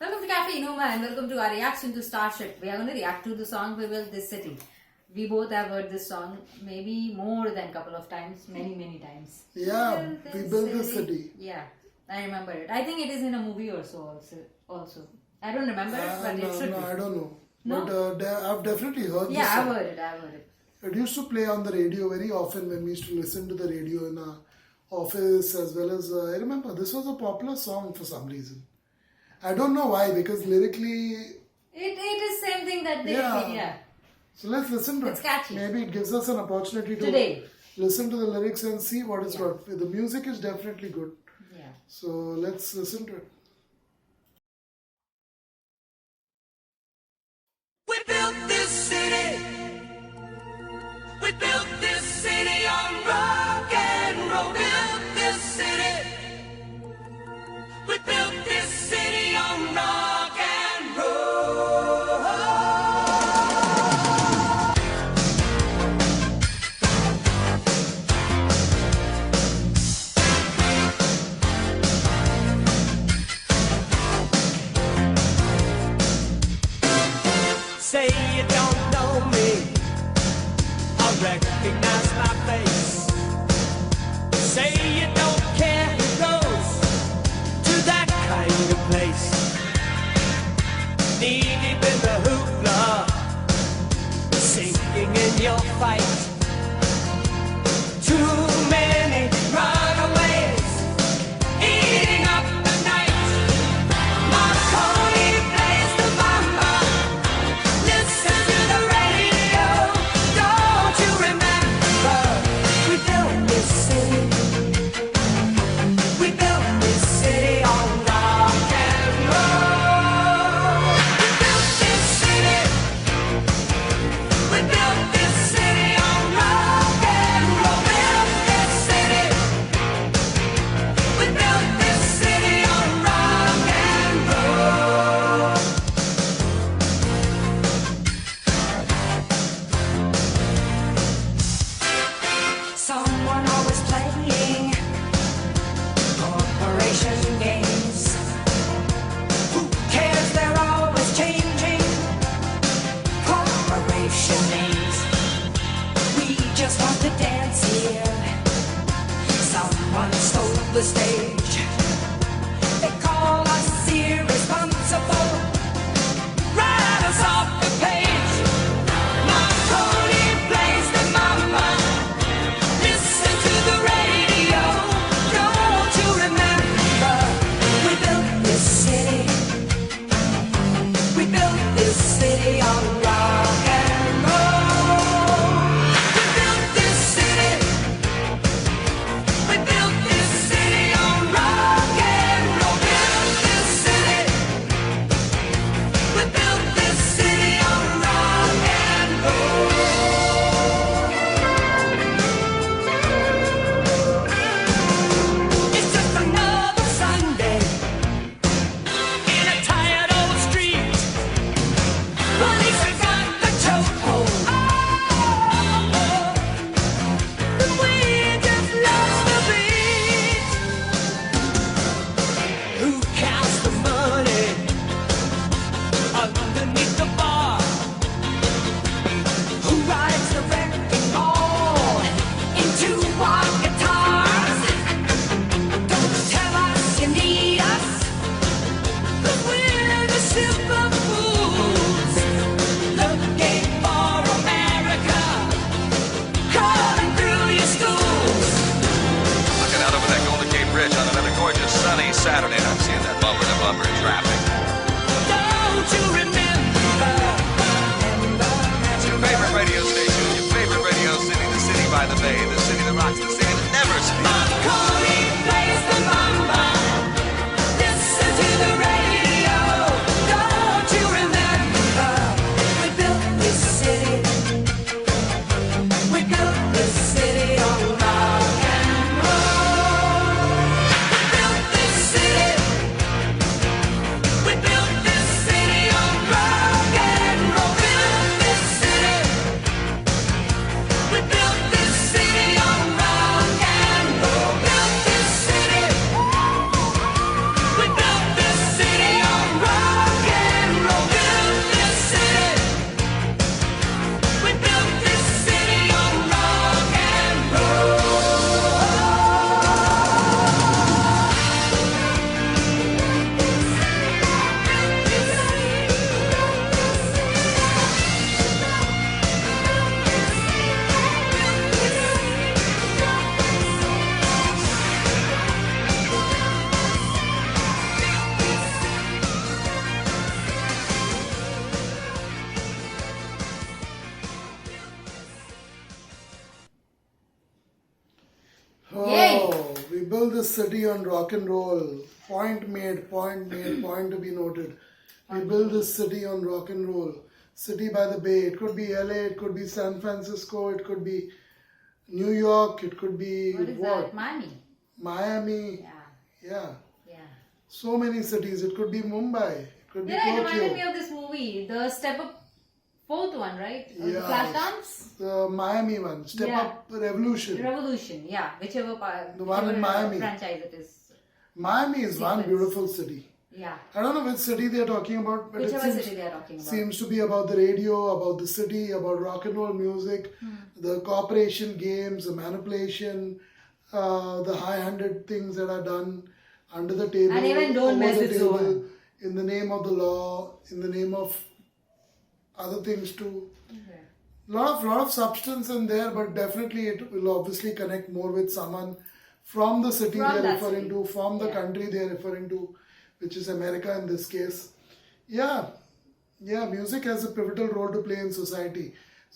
Welcome to Cafe Inoma and welcome to our reaction to Starship. We are going to react to the song We Built This City. We both have heard this song maybe more than a couple of times, many times. Yeah, we built this city. Yeah, I remember it. I think it is in a movie or so also. I don't remember it, but it should No, be. I don't know. No? But I've definitely heard this Yeah, I've song. heard it. It used to play on the radio very often when we used to listen to the radio in our office as well as I remember this was a popular song for some reason. I don't know why because lyrically. It is same thing that they did, yeah. So let's listen to it. It's catchy. Maybe it gives us an opportunity to Today. listen to the lyrics and see what is what. The music is definitely good. Yeah. So let's listen to it. We built this city. We built this city on rock and roll. Built this city. We built this city on rock and roll. Say you don't know me, I recognize my face. Say you don't care who goes to that kind of place. Knee deep in the hoopla, sinking in your fight. Too many runaways, eating up the night. Marconi plays the mama. Listen to the radio. Don't you remember? We built this city. We built this city on rock and roll. We built this city. We built this city on rock and roll. Built this city. this city on rock and roll. Point made, point made, point to be noted. We build this city on rock and roll. City by the bay. It could be LA, it could be San Francisco, it could be New York, it could be What is that? Miami. Miami. Yeah. Yeah. Yeah. So many cities. It could be Mumbai. It could be Yeah, it reminded me Tokyo. of this movie, the Step Up, fourth one, right? The Yeah. Flashdance? The Miami one. Step Yeah. Up Revolution. Revolution, yeah. Whichever part, The one in whichever, Miami. franchise it is. Miami is one Sequence. beautiful city. Yeah. I don't know which city they are talking about, but Whichever it seems, city they are talking about. seems to be about the radio, about the city, about rock and roll music, Hmm. the corporation games, the manipulation, the high-handed things that are done under the table, And even don't over mess the with table, Zohan. in the name of the law, in the name of other things too. Okay. Lot of substance in there, but definitely it will obviously connect more with someone from the city From they're that referring city. to, from the Yeah. country they're referring to, which is America in this case. Yeah, music has a pivotal role to play in society.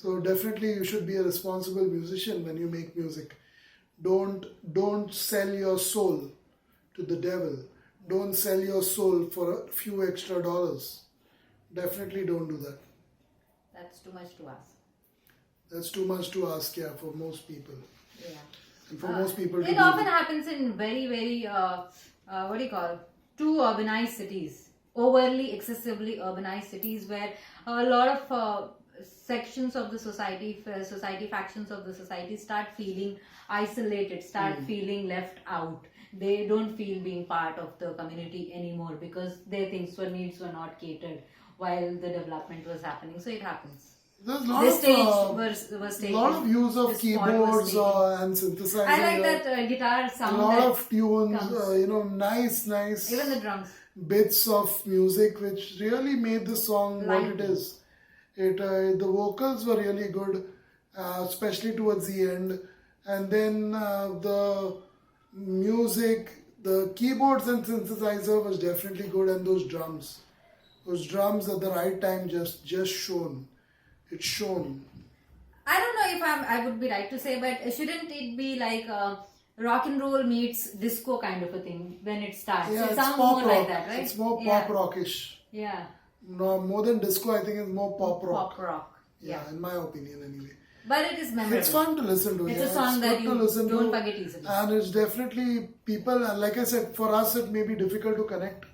So definitely you should be a responsible musician when you make music. Don't sell your soul to the devil. Don't sell your soul for a few extra dollars. Definitely don't do that. That's too much to ask. That's too much to ask, yeah, for most people. Yeah. And for most people to It do often that. happens in very, very, what do you call, too urbanized cities, overly, excessively urbanized cities where a lot of sections of the society factions of the society start feeling isolated, start feeling left out. They don't feel being part of the community anymore because their things were needs were not catered while the development was happening. So it happens. There's a lot This stage of was taken. lot of use of This spot was keyboards taken. and synthesizers. I like that guitar a sound. lot that of tunes, comes. nice Even the drums. bits of music which really made the song what it Lively. is. The vocals were really good, especially towards the end, and then the music, the keyboards and synthesizer was definitely good, and those drums at the right time just shone. It shone. I don't know if I would be right to say, but shouldn't it be like rock and roll meets disco kind of a thing when it starts? Yeah, It it's sounds pop more rock. like that, right? It's more Yeah. pop rockish. Yeah. No, more than disco, I think it's more pop rock. Pop rock. Yeah. In my opinion, anyway. But it is memorable. It's fun to listen to. It's yeah. a song that good you to listen don't to. forget easily. And it's definitely people, like I said, for us it may be difficult to connect.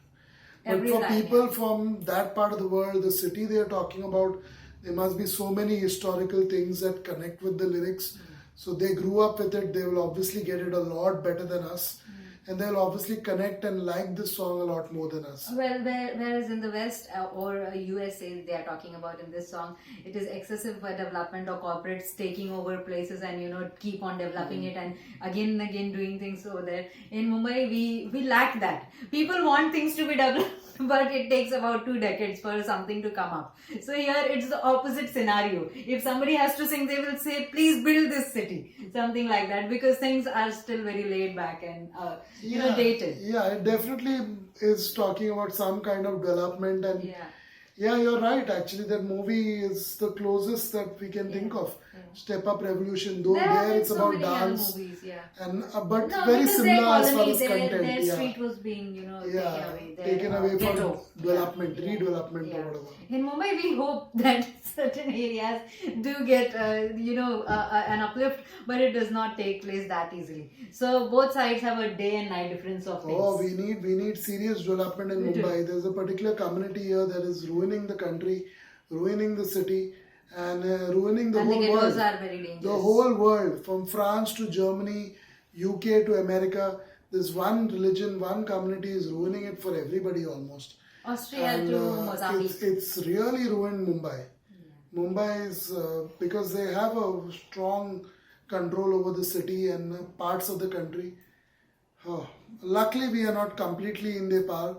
But Every for time, people from that part of the world, the city they are talking about, there must be so many historical things that connect with the lyrics. So they grew up with it, they will obviously get it a lot better than us. And they'll obviously connect and like this song a lot more than us. Well, whereas in the West or USA, they are talking about in this song, it is excessive development or corporates taking over places and keep on developing it and again and again doing things over there. In Mumbai, we lack that. People want things to be developed, but it takes about 2 decades for something to come up. So here it's the opposite scenario. If somebody has to sing, they will say, "Please build this city," something like that, because things are still very laid back and dated. Yeah, it definitely is talking about some kind of development and Yeah. you're right. Actually, that movie is the closest that we can think of. Step Up Revolution, though There have there been it's so about many other dance movies, yeah. and but No, very because similar their as far colony, as their content. street was being, taken taken away for ghetto. development, Yeah. redevelopment Yeah. or whatever. In Mumbai, we hope that certain areas do get, an uplift, but it does not take place that easily. So both sides have a day and night difference of things. Oh, we need serious development in We do. Mumbai. There's a particular community here that is ruining the country, ruining the city, and ruining the and the whole ghettos world. are very dangerous. The whole world, from France to Germany, UK to America, this one religion, one community is ruining it for everybody almost. Austria And to Mozambique. it's really ruined Mumbai. Mumbai is because they have a strong control over the city and parts of the country. Luckily, we are not completely in their power,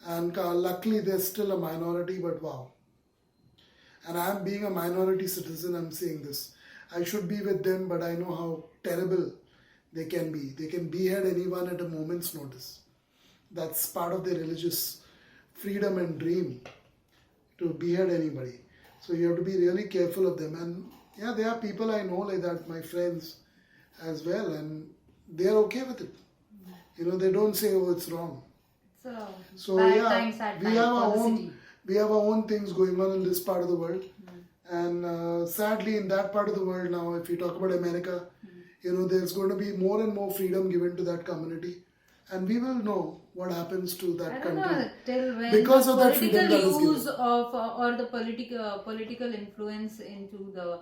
and luckily, they're still a minority. But wow. And I'm being a minority citizen, I'm saying this. I should be with them, but I know how terrible they can be. They can behead anyone at a moment's notice. That's part of their religious freedom and dream, to behead anybody. So you have to be really careful of them. And yeah, there are people I know like that, my friends as well, and they're okay with it. They don't say, oh, it's wrong. So, So bad yeah, time, sad we time have for our the own city. we have our own things going on in this part of the world, and sadly, in that part of the world now, if you talk about America, there's going to be more and more freedom given to that community, and we will know what happens to I that don't country know till when because the of that freedom political that is given. use of or the political influence into the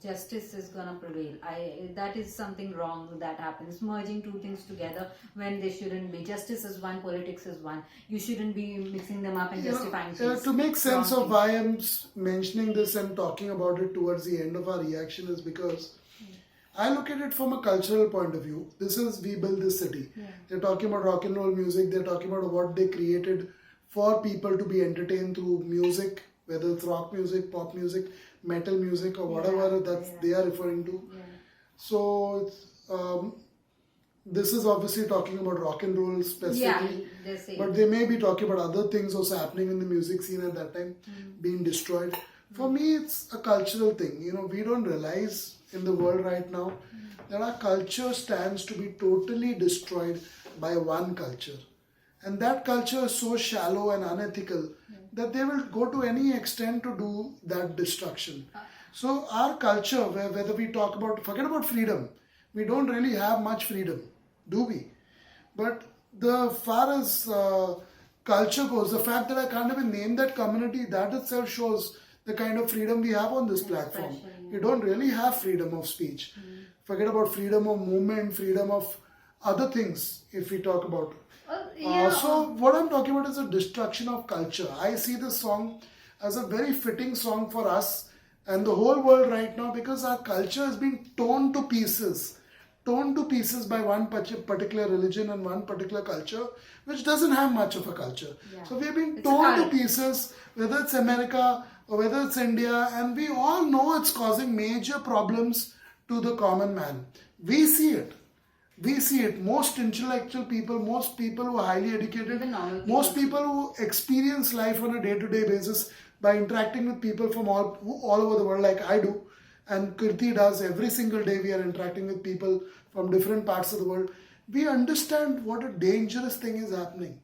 justice is gonna prevail. That is something wrong that happens. Merging two things together when they shouldn't be. Justice is one, politics is one. You shouldn't be mixing them up and justifying things. To make sense wrong of why I'm mentioning this and talking about it towards the end of our reaction is because I look at it from a cultural point of view. This is We Build This City. They're talking about rock and roll music. They're talking about what they created for people to be entertained through music, whether it's rock music, pop music, metal music, or whatever they are referring to. So this is obviously talking about rock and roll specifically. they say. But they may be talking about other things also happening in the music scene at that time, being destroyed. For me, it's a cultural thing. We don't realize in the world right now that our culture stands to be totally destroyed by one culture. And that culture is so shallow and unethical that they will go to any extent to do that destruction. So our culture, whether we talk about, forget about freedom, we don't really have much freedom, do we? But the far as culture goes, the fact that I can't even name that community, that itself shows the kind of freedom we have on this platform. We don't really have freedom of speech. Forget about freedom of movement, freedom of other things, if we talk about. So what I'm talking about is a destruction of culture. I see this song as a very fitting song for us and the whole world right now because our culture has been torn to pieces by one particular religion and one particular culture, which doesn't have much of a culture. So we've been torn to pieces, whether it's America or whether it's India, and we all know it's causing major problems to the common man. We see it. Most intellectual people, most people who are highly educated, most people who experience life on a day-to-day basis by interacting with people from all over the world like I do, and Kirti does every single day. We are interacting with people from different parts of the world. We understand what a dangerous thing is happening.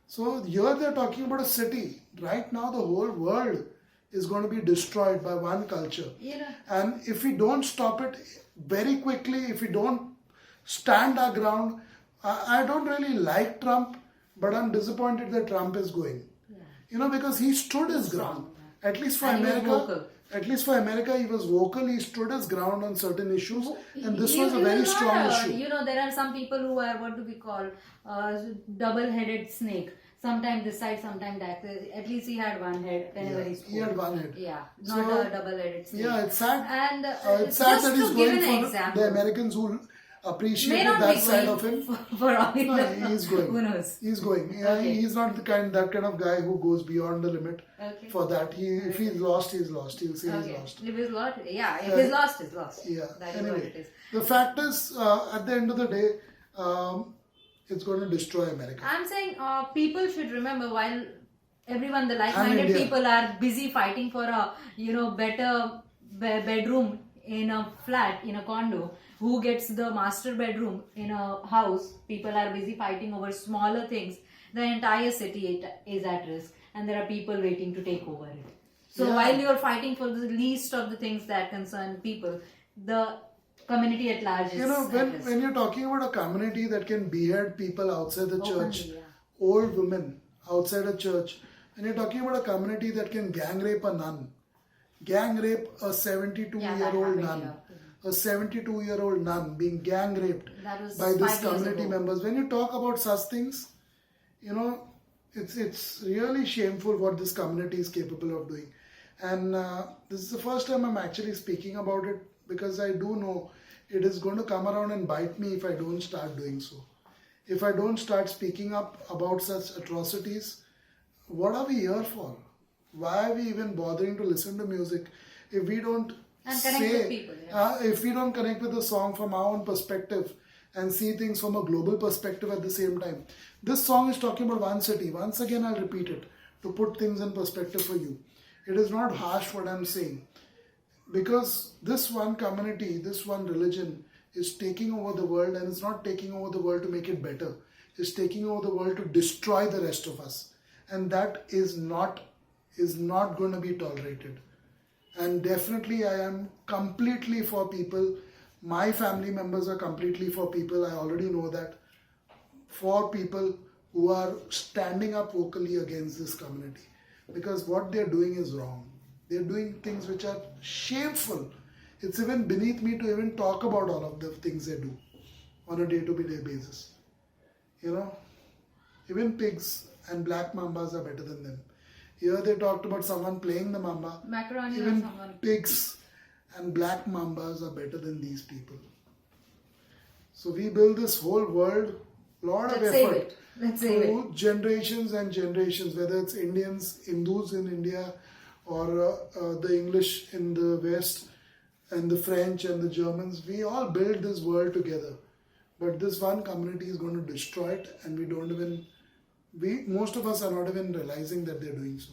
So here they're talking about a city. Right now the whole world is going to be destroyed by one culture. And if we don't stop it very quickly, if we don't stand our ground, I don't really like Trump, but I'm disappointed that Trump is going. Because he stood his ground. At least for America. At least for America, he was vocal. He stood his ground on certain issues, and this was a very strong issue. There are some people who are what do we call double-headed snake. Sometimes this side, sometimes that. At least he had one head whenever he spoke. He had one head. Yeah, not a double-headed snake. Yeah, it's sad. And it's sad just that he's to give going an for example, the Americans who appreciated may not that be side going of him. For all we No, know. he's going. Who knows? He's going. Yeah, Okay. he's not that kind of guy who goes beyond the limit for that. If he's lost, he's lost. He'll say he's lost. If he's lost, if he's lost, he's lost. Yeah. That is what it is. The fact is, at the end of the day, it's going to destroy America. I'm saying people should remember while everyone, the like-minded India. people are busy fighting for a better bedroom in a flat, in a condo. Who gets the master bedroom in a house? People are busy fighting over smaller things. The entire city is at risk, and there are people waiting to take over it. So while you're fighting for the least of the things that concern people, the community at large is at risk. When you're talking about a community that can behead people outside the church, old women outside a church, and you're talking about a community that can gang rape a nun, gang rape a 72-year-old nun. A 72-year-old nun being gang raped by these community members. When you talk about such things, it's really shameful what this community is capable of doing. And this is the first time I'm actually speaking about it because I do know it is going to come around and bite me if I don't start doing so. If I don't start speaking up about such atrocities, what are we here for? Why are we even bothering to listen to music if we don't connect with people? If we don't connect with the song from our own perspective and see things from a global perspective at the same time. This song is talking about one city. Once again, I'll repeat it to put things in perspective for you. It is not harsh what I'm saying. Because this one community, this one religion is taking over the world, and it's not taking over the world to make it better. It's taking over the world to destroy the rest of us, and that is not going to be tolerated. And definitely, I am completely for people. My family members are completely for people. I already know that. For people who are standing up vocally against this community, because what they're doing is wrong. They're doing things which are shameful. It's even beneath me to even talk about all of the things they do on a day-to-day basis. You know, even pigs and black mambas are better than them. Here they talked about someone playing the mamba. Macaroni or Even someone. pigs and black mambas are better than these people. So we build this whole world, lot of Let's save effort it. Let's save it. through generations and generations, whether it's Indians, Hindus in India, or the English in the West, and the French and the Germans. We all build this world together. But this one community is going to destroy it, and most of us are not even realizing that they're doing so.